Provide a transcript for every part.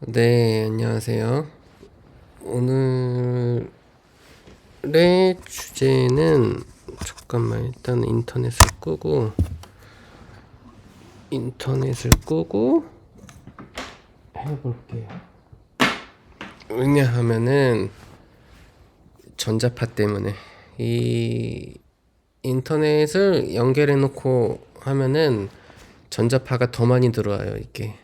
네, 안녕하세요. 오늘의 주제는, 잠깐만, 일단 인터넷을 끄고 해볼게요. 왜냐하면은, 전자파 때문에. 이 인터넷을 연결해 놓고 하면은, 전자파가 더 많이 들어와요, 이게.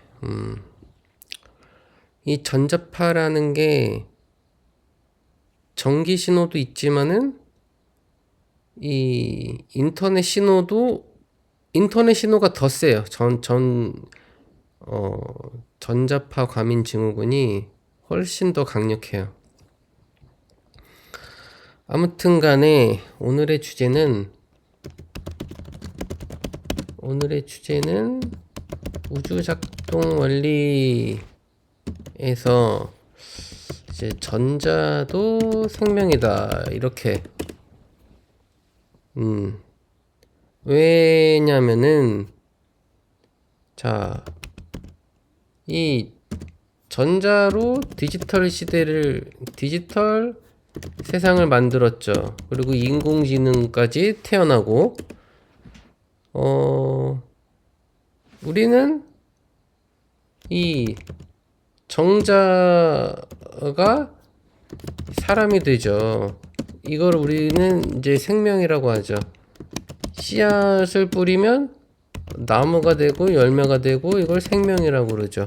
이 전자파라는 게, 전기 신호도 있지만은, 이 인터넷 신호가 더 세요. 어, 전자파 과민 증후군이 훨씬 더 강력해요. 아무튼 간에 오늘의 주제는 우주 작동 원리에서 이제 전자도 생명이다. 이렇게. 왜냐면은 자, 이 전자로 디지털 세상을 만들었죠. 그리고 인공지능까지 태어나고, 우리는 이 정자가 사람이 되죠. 이걸 우리는 이제 생명이라고 하죠. 씨앗을 뿌리면 나무가 되고 열매가 되고 이걸 생명이라고 그러죠.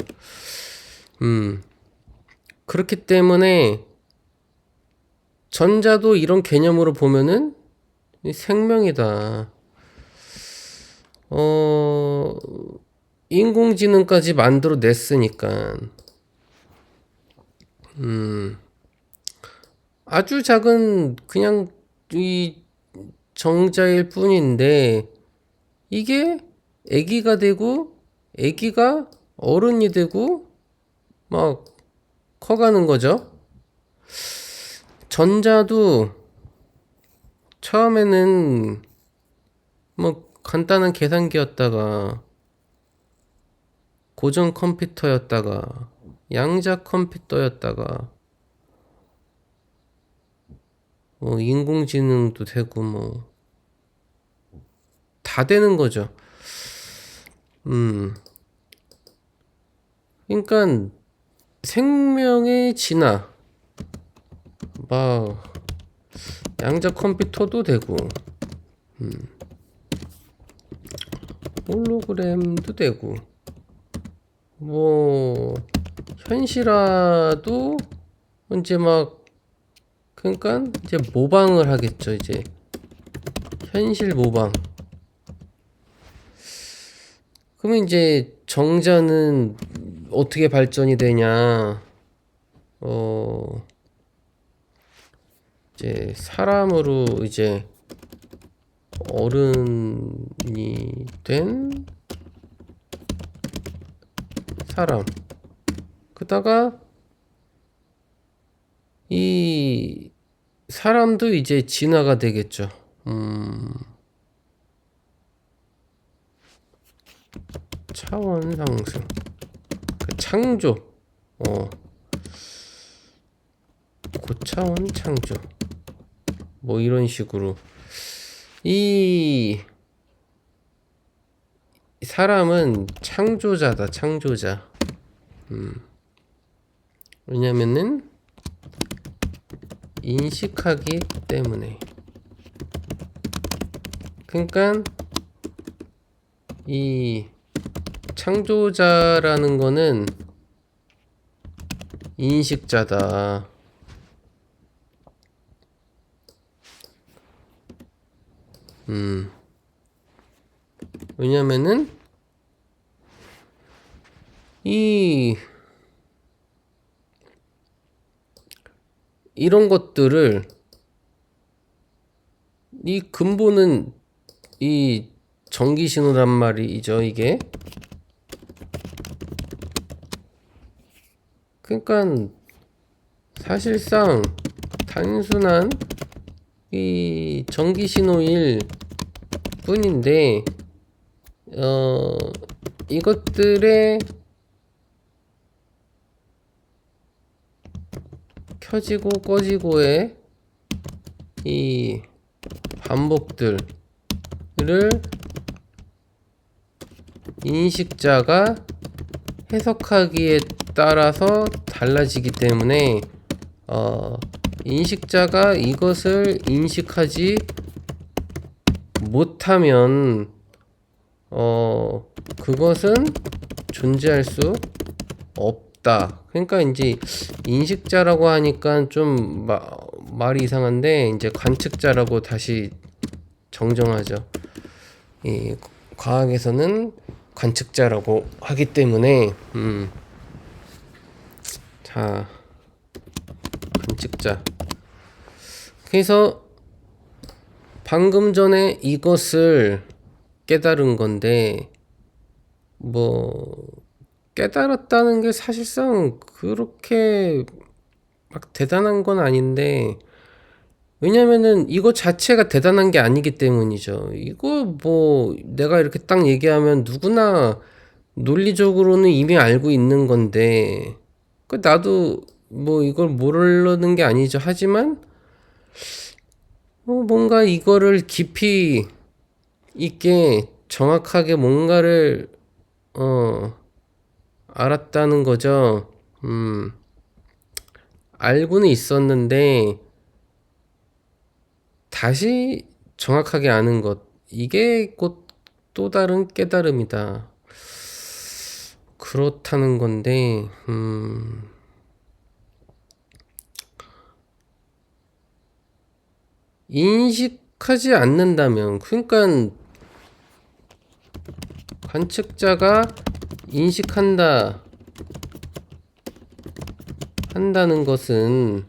그렇기 때문에 전자도 이런 개념으로 보면은 생명이다. 인공지능까지 만들어 냈으니까 아주 작은 그냥 이 정자일 뿐인데 이게 아기가 되고 아기가 어른이 되고 막 커가는 거죠. 전자도 처음에는 뭐 간단한 계산기였다가 고전 컴퓨터였다가 양자 컴퓨터였다가 뭐 인공지능도 되고 뭐 다 되는 거죠. 그러니까 생명의 진화 막 양자 컴퓨터도 되고 홀로그램도 되고 뭐 현실화도 이제 막 그러니까 이제 모방을 하겠죠. 이제 현실 모방. 그러면 이제 정자는 어떻게 발전이 되냐? 이제 사람으로 이제 어른이 된 사람. 그다가 이 사람도 이제 진화가 되겠죠. 차원 상승. 창조. 고차원 창조. 뭐 이런 식으로. 이 사람은 창조자다, 창조자. 왜냐면은 인식하기 때문에. 그러니까 이 창조자라는 거는 인식자다. 왜냐면은 이런 것들을 이 근본은 이 전기 신호란 말이죠, 이게. 그러니까 사실상 단순한 이 전기 신호일 뿐인데 이것들의 켜지고 꺼지고의 이 반복들을 인식자가 해석하기에 따라서 달라지기 때문에 인식자가 이것을 인식하지 못하면 그것은 존재할 수 없다. 그러니까 이제 인식자라고 하니까 좀 말이 이상한데 이제 관측자라고 다시 정정하죠. 이 과학에서는 관측자라고 하기 때문에 자, 관측자. 그래서 방금 전에 이것을 깨달은 건데 뭐 깨달았다는 게 사실상 그렇게 막 대단한 건 아닌데, 왜냐면은 이거 자체가 대단한 게 아니기 때문이죠. 이거 뭐 내가 이렇게 딱 얘기하면 누구나 논리적으로는 이미 알고 있는 건데, 나도 뭐 이걸 모르는 게 아니죠. 하지만 뭔가 이거를 깊이 있게 정확하게 뭔가를 알았다는 거죠. 알고는 있었는데 다시 정확하게 아는 것, 이게 곧 또 다른 깨달음이다. 그렇다는 건데 인식하지 않는다면, 그러니까 관측자가 인식한다 한다는 것은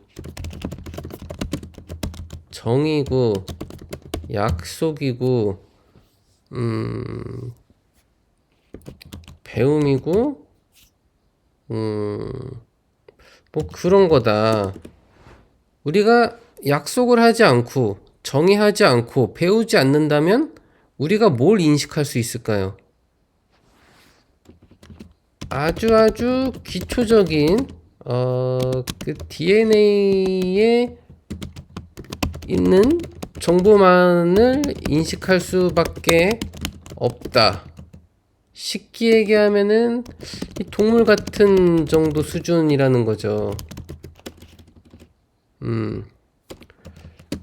정의고 약속이고 배움이고 뭐 그런 거다. 우리가 약속을 하지 않고 정의하지 않고 배우지 않는다면 우리가 뭘 인식할 수 있을까요? 아주 기초적인 그 DNA에 있는 정보만을 인식할 수밖에 없다. 쉽게 얘기하면은 동물 같은 정도 수준이라는 거죠.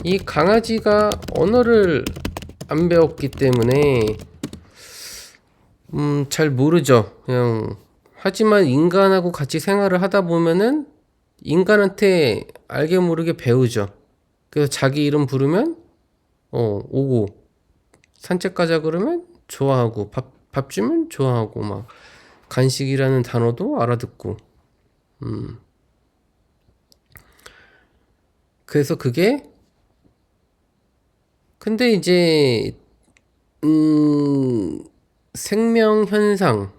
이 강아지가 언어를 안 배웠기 때문에 잘 모르죠. 그냥 하지만 인간하고 같이 생활을 하다 보면은 인간한테 알게 모르게 배우죠. 그래서 자기 이름 부르면 오고, 산책 가자 그러면 좋아하고, 밥 주면 좋아하고, 막 간식이라는 단어도 알아듣고. 그래서 그게, 근데 이제 생명 현상,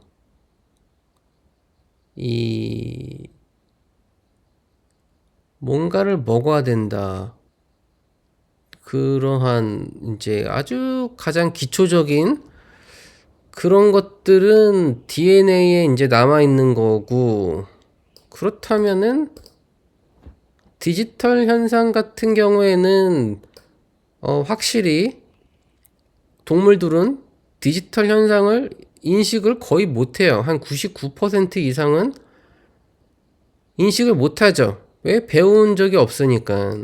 이 뭔가를 먹어야 된다, 그러한 이제 아주 가장 기초적인 그런 것들은 DNA에 이제 남아 있는 거고, 그렇다면은 디지털 현상 같은 경우에는 확실히 동물들은 디지털 현상을 인식을 거의 못해요. 한 99% 이상은 인식을 못하죠. 왜? 배운 적이 없으니까.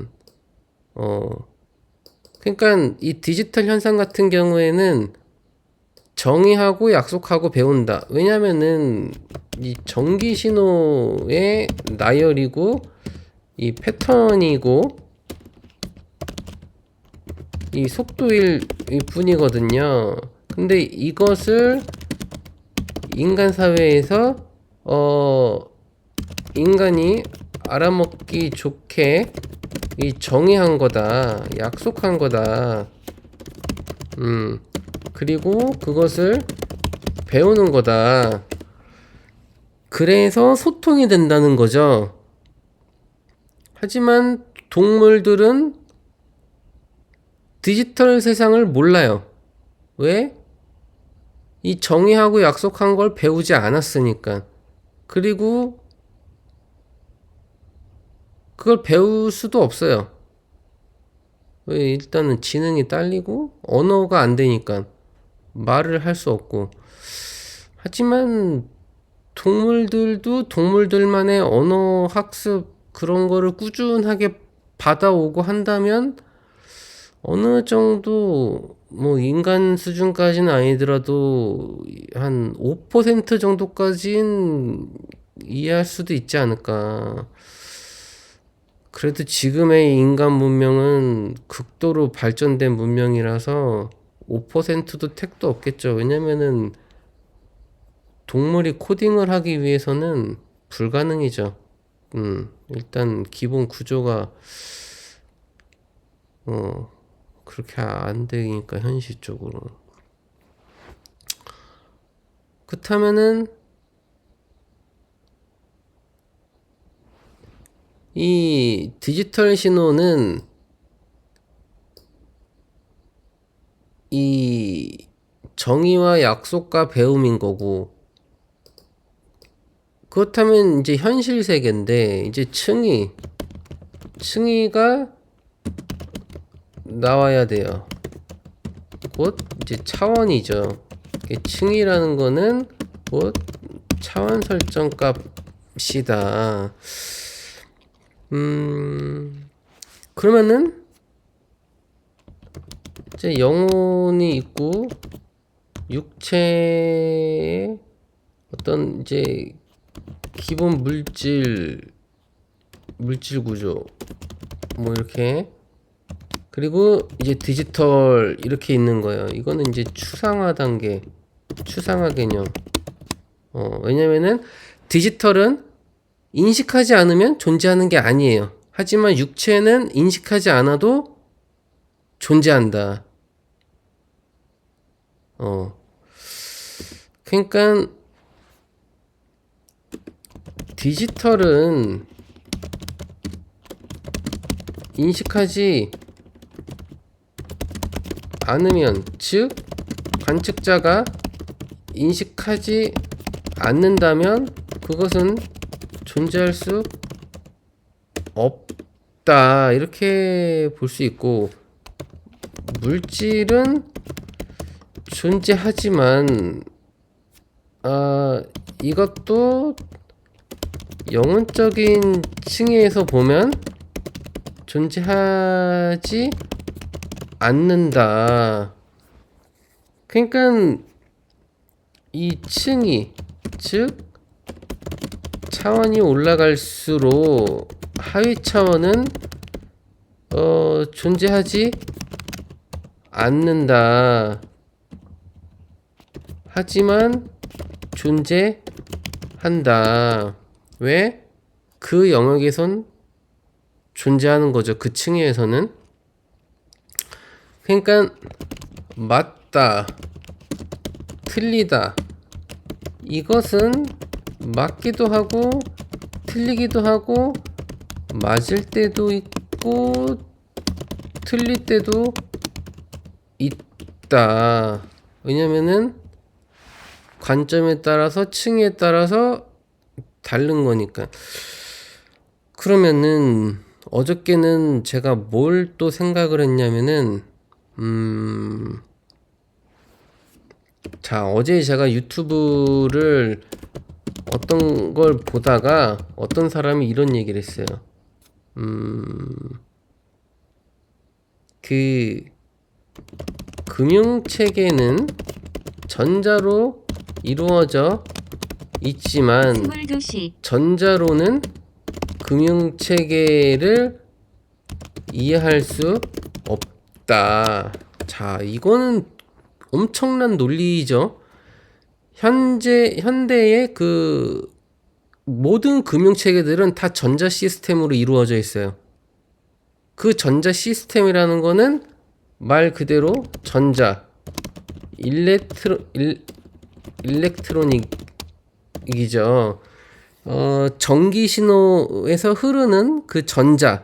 그러니까 이 디지털 현상 같은 경우에는 정의하고 약속하고 배운다. 왜냐면은 이 전기 신호의 나열이고 이 패턴이고 이 속도일 뿐이거든요. 근데 이것을 인간 사회에서 인간이 알아먹기 좋게 이 정의한 거다, 약속한 거다. 그리고 그것을 배우는 거다. 그래서 소통이 된다는 거죠. 하지만 동물들은 디지털 세상을 몰라요. 왜? 이 정의하고 약속한 걸 배우지 않았으니까. 그리고 그걸 배울 수도 없어요. 왜? 일단은 지능이 딸리고 언어가 안 되니까 말을 할 수 없고. 하지만 동물들도 동물들만의 언어 학습 그런 거를 꾸준하게 받아오고 한다면 어느 정도 뭐 인간 수준까지는 아니더라도 한 5% 정도까진 이해할 수도 있지 않을까. 그래도 지금의 인간 문명은 극도로 발전된 문명이라서 5%도 택도 없겠죠. 왜냐면은 동물이 코딩을 하기 위해서는 불가능이죠. 일단 기본 구조가 그렇게 안 되니까 현실적으로. 그렇다면은 이 디지털 신호는 이 정의와 약속과 배움인 거고, 그렇다면 이제 현실 세계인데 이제 층위가 나와야 돼요. 곧 이제 차원이죠. 층이라는 거는 곧 차원 설정 값이다. 그러면은 이제 영혼이 있고 육체의 어떤 이제 기본 물질 구조 뭐 이렇게, 그리고 이제 디지털 이렇게 있는 거예요. 이거는 이제 추상화 단계, 추상화 개념. 왜냐면은 디지털은 인식하지 않으면 존재하는 게 아니에요. 하지만 육체는 인식하지 않아도 존재한다. 그러니까 디지털은 인식하지 않으면, 즉 관측자가 인식하지 않는다면 그것은 존재할 수 없다, 이렇게 볼 수 있고, 물질은 존재하지만 이것도 영혼적인 층에서 보면 존재하지 않는다. 그러니까 이 층이, 즉 차원이 올라갈수록 하위 차원은 존재하지 않는다. 하지만 존재한다. 왜? 그 영역에선 존재하는 거죠. 그 층에서는. 그러니까 맞다, 틀리다, 이것은 맞기도 하고 틀리기도 하고 맞을 때도 있고 틀릴 때도 있다. 왜냐면은 관점에 따라서 층에 따라서 다른 거니까. 그러면은 어저께는 제가 뭘 또 생각을 했냐면은 자, 어제 제가 유튜브를 어떤 걸 보다가 어떤 사람이 이런 얘기를 했어요. 그 금융체계는 전자로 이루어져 있지만 22시 전자로는 금융체계를 이해할 수 없다. 자, 이거는 엄청난 논리죠. 현대의 그 모든 금융체계들은 다 전자 시스템으로 이루어져 있어요. 그 전자 시스템이라는 거는 말 그대로 전자, 일렉트로닉이죠. 전기 신호에서 흐르는 그 전자,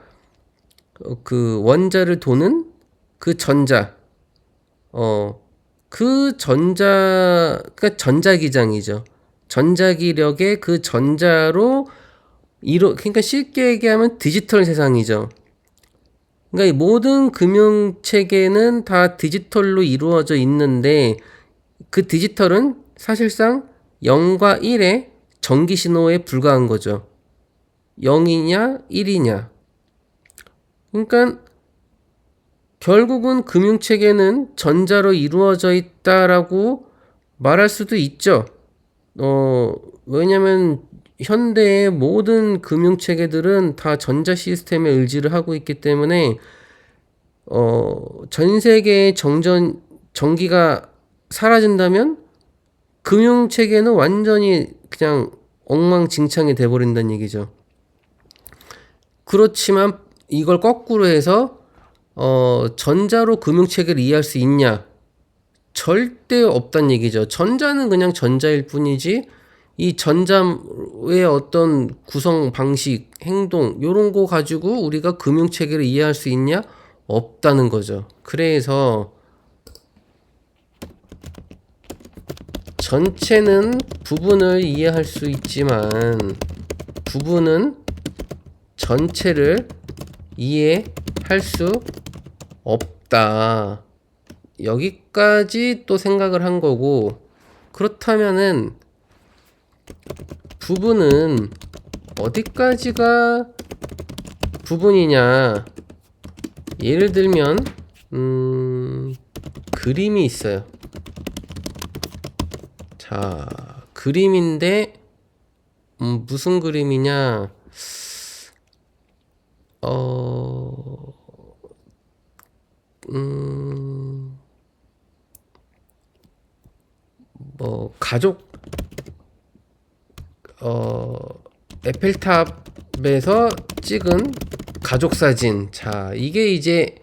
그 원자를 도는 그 전자, 그 전자, 그러니까 전자기장이죠. 전자기력의 그 전자로 그러니까 쉽게 얘기하면 디지털 세상이죠. 그러니까 이 모든 금융 체계는 다 디지털로 이루어져 있는데 그 디지털은 사실상 0과 1의 전기 신호에 불과한 거죠. 0이냐 1이냐. 그러니까 결국은 금융 체계는 전자로 이루어져 있다라고 말할 수도 있죠. 왜냐면 현대의 모든 금융 체계들은 다 전자 시스템에 의지를 하고 있기 때문에 전 세계의 전기가 사라진다면 금융 체계는 완전히 그냥 엉망진창이 돼버린다는 얘기죠. 그렇지만 이걸 거꾸로 해서 전자로 금융 체계를 이해할 수 있냐? 절대 없단 얘기죠. 전자는 그냥 전자일 뿐이지 이 전자의 어떤 구성 방식, 행동 요런 거 가지고 우리가 금융 체계를 이해할 수 있냐? 없다는 거죠. 그래서 전체는 부분을 이해할 수 있지만 부분은 전체를 이해할 수 없다. 여기까지 또 생각을 한 거고, 그렇다면은 부분은 어디까지가 부분이냐? 예를 들면 그림이 있어요. 자, 그림인데 무슨 그림이냐? 뭐 가족 에펠탑에서 찍은 가족 사진. 자, 이게 이제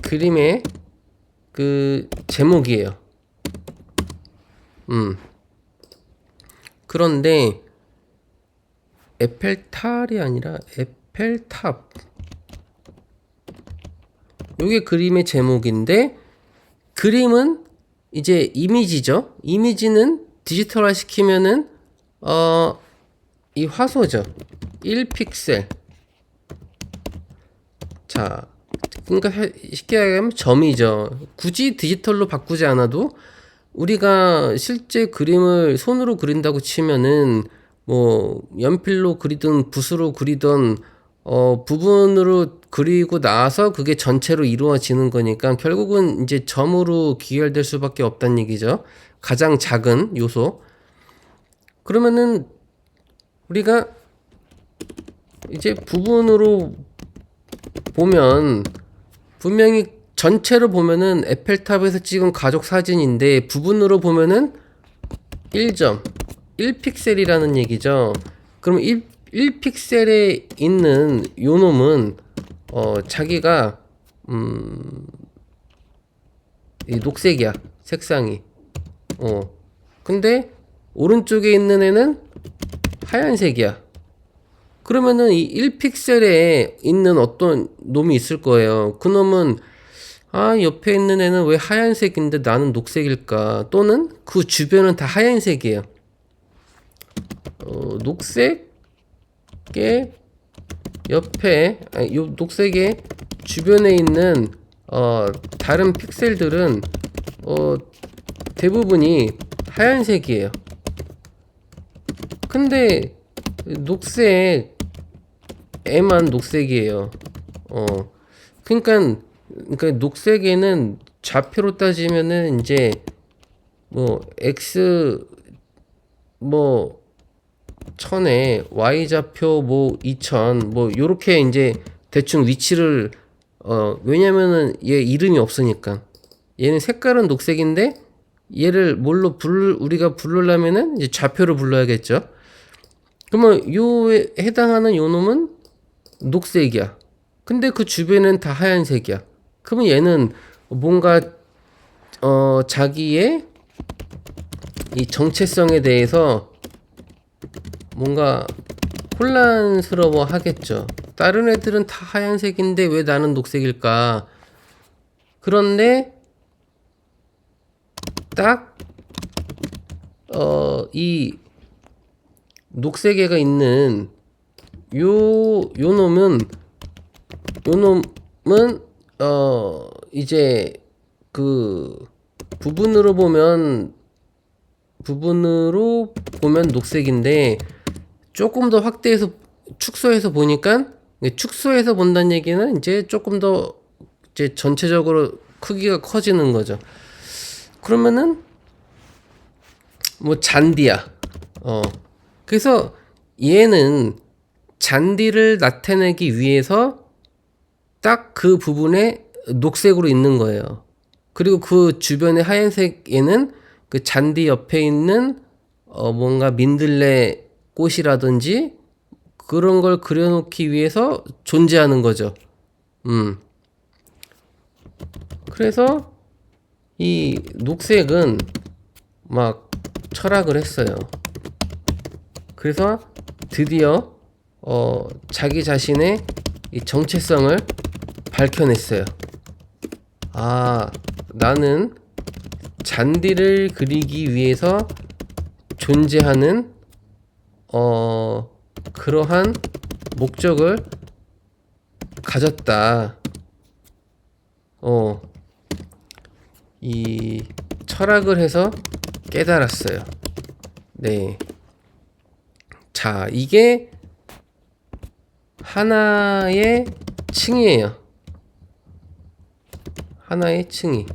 그림의 그 제목이에요. 그런데 에펠탑이 아니라 에펠탑. 요게 그림의 제목인데 그림은 이제 이미지죠. 이미지는 디지털화 시키면은 이 화소죠. 1픽셀. 자, 그러니까 쉽게 얘기하면 점이죠. 굳이 디지털로 바꾸지 않아도 우리가 실제 그림을 손으로 그린다고 치면은 뭐 연필로 그리든 붓으로 그리든 부분으로 그리고 나서 그게 전체로 이루어지는 거니까 결국은 이제 점으로 귀결될 수밖에 없다는 얘기죠. 가장 작은 요소. 그러면은 우리가 이제 부분으로 보면 분명히 전체로 보면은 에펠탑에서 찍은 가족 사진인데 부분으로 보면은 1점, 1픽셀이라는 얘기죠. 그럼 1픽셀에 있는 요 놈은 자기가 이 녹색이야. 색상이. 근데 오른쪽에 있는 애는 하얀색이야. 그러면은 이 1픽셀에 있는 어떤 놈이 있을 거예요. 그 놈은 옆에 있는 애는 왜 하얀색인데 나는 녹색일까? 또는 그 주변은 다 하얀색이에요. 녹색의 옆에 요 녹색의 주변에 있는 다른 픽셀들은 대부분이 하얀색이에요. 근데 녹색에만 녹색이에요. 그러니까 녹색에는 좌표로 따지면은 이제 뭐 x 뭐 1000에 y 좌표 뭐 2000 뭐 요렇게 이제 대충 위치를 왜냐면은 얘 이름이 없으니까 얘는 색깔은 녹색인데 얘를 뭘로 우리가 부르려면은 이제 좌표로 불러야겠죠. 그러면 요에 해당하는 요 놈은 녹색이야. 근데 그 주변은 다 하얀색이야. 그러면 얘는 뭔가 자기의 이 정체성에 대해서 뭔가 혼란스러워 하겠죠. 다른 애들은 다 하얀색인데 왜 나는 녹색일까? 그런데 딱 이 녹색애가 있는 요 놈은 이제 그 부분으로 보면 녹색인데, 조금 더 확대해서 축소해서 보니까, 축소해서 본다는 얘기는 이제 조금 더 이제 전체적으로 크기가 커지는 거죠. 그러면은 뭐 잔디야. 그래서 얘는 잔디를 나타내기 위해서 딱 그 부분에 녹색으로 있는 거예요. 그리고 그 주변의 하얀색에는 그 잔디 옆에 있는 뭔가 민들레 꽃이라든지 그런 걸 그려놓기 위해서 존재하는 거죠. 그래서 이 녹색은 막 철학을 했어요. 그래서 드디어 자기 자신의 이 정체성을 밝혀냈어요. 아, 나는 잔디를 그리기 위해서 존재하는 그러한 목적을 가졌다. 이 철학을 해서 깨달았어요. 네. 자, 이게 하나의 층이에요. 하나의 층이.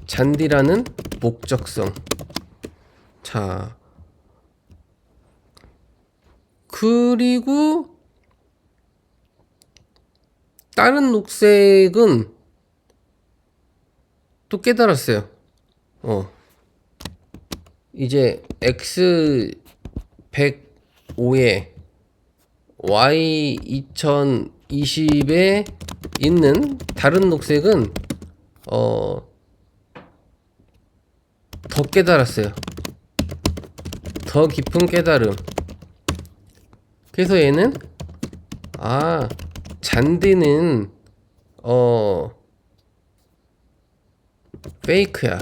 잔디라는 목적성. 자, 그리고 다른 녹색은 또 깨달았어요. 이제 X105에 Y2020에 있는 다른 녹색은 더 깨달았어요. 더 깊은 깨달음. 그래서 얘는 잔디는 페이크야.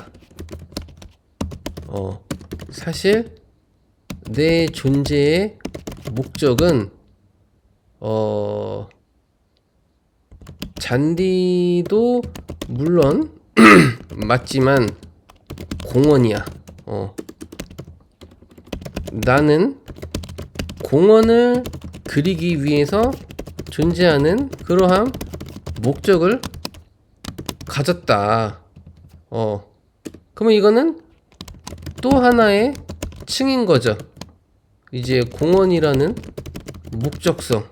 사실 내 존재의 목적은 잔디도 물론 맞지만 공원이야. 나는 공원을 그리기 위해서 존재하는 그러한 목적을 가졌다. 그러면 이거는 또 하나의 층인 거죠. 이제 공원이라는 목적성.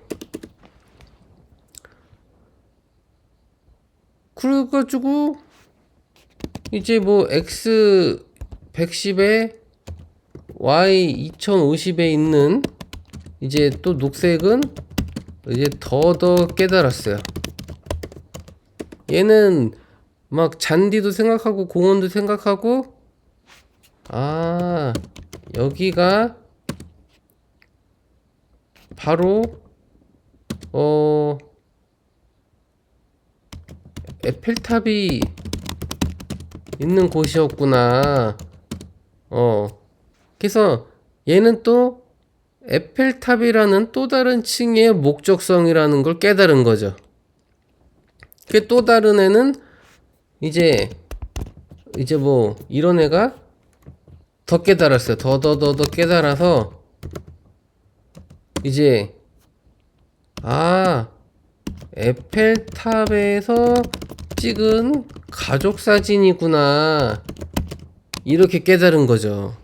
그래가지고 이제 뭐 X110에 Y2050에 있는 이제 또 녹색은 이제 더 깨달았어요. 얘는 막 잔디도 생각하고 공원도 생각하고, 여기가 바로 에펠탑이 있는 곳이었구나. 그래서 얘는 또 에펠탑이라는 또 다른 층의 목적성이라는 걸 깨달은 거죠. 그 또 다른 애는 이제 뭐 이런 애가 더 깨달았어요. 더 깨달아서 이제 에펠탑에서 찍은 가족 사진이구나, 이렇게 깨달은 거죠.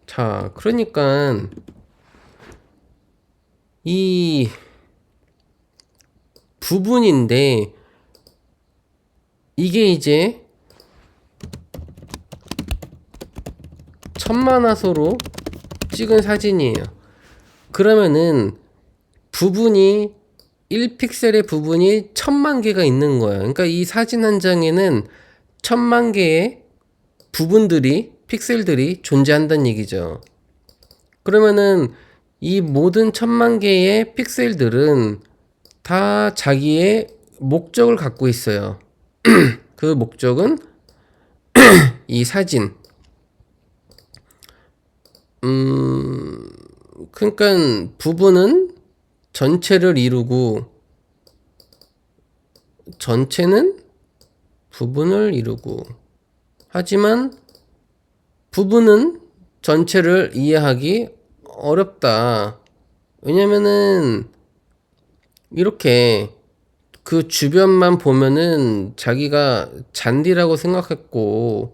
자, 그러니까 이 부분인데 이게 이제 천만화소로 찍은 사진이에요. 그러면은 부분이 1픽셀의 부분이 1000만 개가 있는 거예요. 그러니까 이 사진 한 장에는 1000만 개의 부분들이, 픽셀들이 존재한다는 얘기죠. 그러면은 이 모든 1000만 개의 픽셀들은 다 자기의 목적을 갖고 있어요. 그 목적은 이 사진. 그러니까 부분은 전체를 이루고 전체는 부분을 이루고, 하지만 부분은 전체를 이해하기 어렵다. 왜냐면은 이렇게 그 주변만 보면은 자기가 잔디라고 생각했고,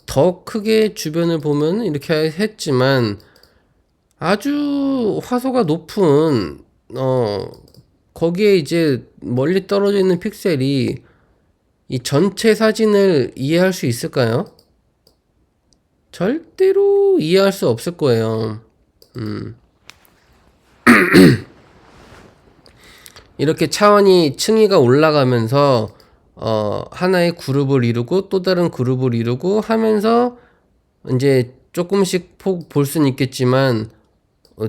더 크게 주변을 보면 이렇게 했지만, 아주 화소가 높은 거기에 이제 멀리 떨어져 있는 픽셀이 이 전체 사진을 이해할 수 있을까요? 절대로 이해할 수 없을 거예요. 이렇게 차원이 층위가 올라가면서 하나의 그룹을 이루고 또 다른 그룹을 이루고 하면서 이제 조금씩 볼 수는 있겠지만,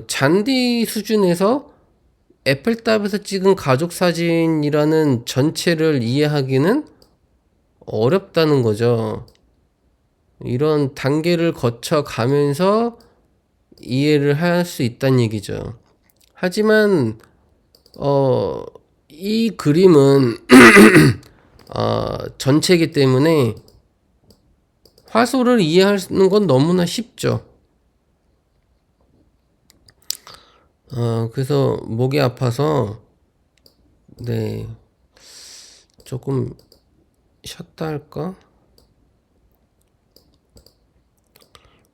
잔디 수준에서 에펠탑에서 찍은 가족 사진이라는 전체를 이해하기는 어렵다는 거죠. 이런 단계를 거쳐 가면서 이해를 할 수 있다는 얘기죠. 하지만 이 그림은 전체이기 때문에 화소를 이해하는 건 너무나 쉽죠. 그래서 목이 아파서 네, 조금 쉬었다 할까?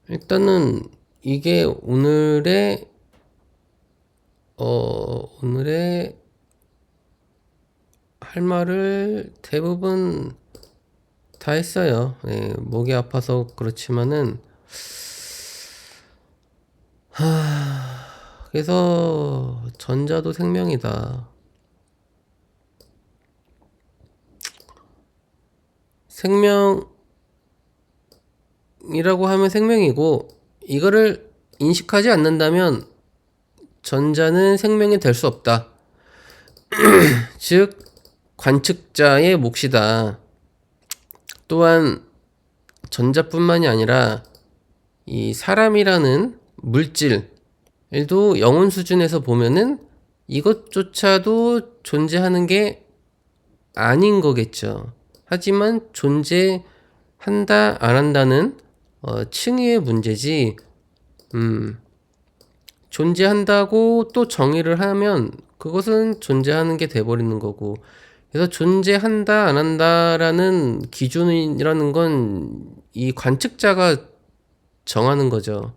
일단은 이게 오늘의 할 말을 대부분 다 했어요. 네, 목이 아파서 그렇지만은 그래서 전자도 생명이다. 생명이라고 하면 생명이고, 이거를 인식하지 않는다면 전자는 생명이 될 수 없다. 즉 관측자의 몫이다. 또한 전자뿐만이 아니라 이 사람이라는 물질도 영혼 수준에서 보면은 이것조차도 존재하는 게 아닌 거겠죠. 하지만 존재한다 안 한다는 층위의 문제지, 존재한다고 또 정의를 하면 그것은 존재하는 게 돼버리는 거고, 그래서 존재한다 안 한다라는 기준이라는 건 이 관측자가 정하는 거죠.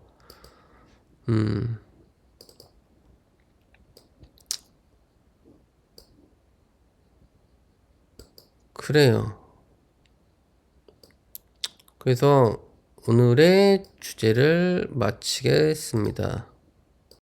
그래요. 그래서 오늘의 주제를 마치겠습니다.